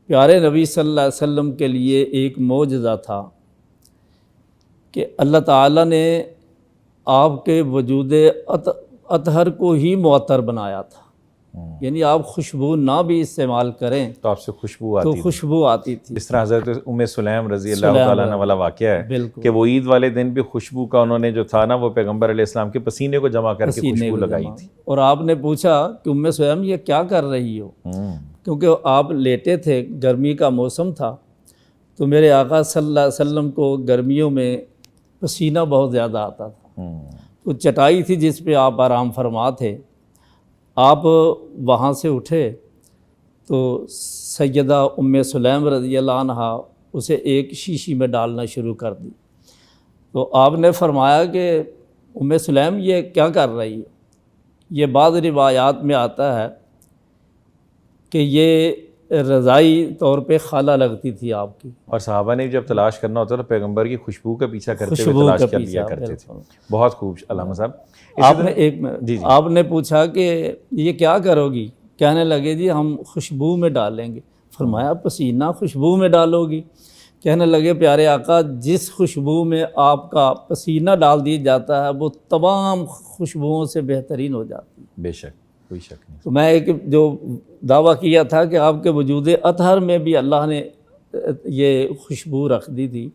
پیارے نبی صلی اللہ علیہ وسلم کے لیے ایک معجزہ تھا کہ اللہ تعالیٰ نے آپ کے وجود اطہر کو ہی معطر بنایا تھا، یعنی آپ خوشبو نہ بھی استعمال کریں تو آپ سے خوشبو تو آتی تھی. خوشبو آتی تھی. اس طرح حضرت ام سلیم رضی اللہ تعالیٰ عنہ والا واقعہ ہے بالکل کہ وہ عید والے دن بھی خوشبو کا انہوں نے جو تھا نا وہ پیغمبر علیہ السلام کے پسینے کو جمع کر کے پسینے خوشبو کو لگائی جمع. تھی. اور آپ نے پوچھا کہ ام سلیم یہ کیا کر رہی ہو، کیونکہ آپ لیٹے تھے، گرمی کا موسم تھا، تو میرے آقا صلی اللہ علیہ وسلم کو گرمیوں میں پسینہ بہت زیادہ آتا تھا. تو چٹائی تھی جس پہ آپ آرام فرما تھے، آپ وہاں سے اٹھے تو سیدہ ام سلیم رضی اللہ عنہ اسے ایک شیشی میں ڈالنا شروع کر دی. تو آپ نے فرمایا کہ ام سلیم یہ کیا کر رہی ہے؟ یہ بعض روایات میں آتا ہے کہ یہ رضائی طور پہ خالہ لگتی تھی آپ کی، اور صحابہ نے جب تلاش کرنا ہوتا تو پیغمبر کی خوشبو کا پیچھا کرتے ہوئے خوشبو تلاش کا کر لیا پیچھا. کرتے تھے. بالکل. بہت خوب علامہ صاحب. آپ نے ایک جی آپ نے پوچھا کہ یہ کیا کرو گی؟ کہنے لگے جی ہم خوشبو میں ڈالیں گے. فرمایا پسینہ خوشبو میں ڈالو گی؟ کہنے لگے پیارے آقا جس خوشبو میں آپ کا پسینہ ڈال دیا جاتا ہے وہ تمام خوشبوؤں سے بہترین ہو جاتی ہے. بے شک کوئی شک نہیں. تو میں ایک جو دعویٰ کیا تھا کہ آپ کے وجود اطہر میں بھی اللہ نے یہ خوشبو رکھ دی تھی.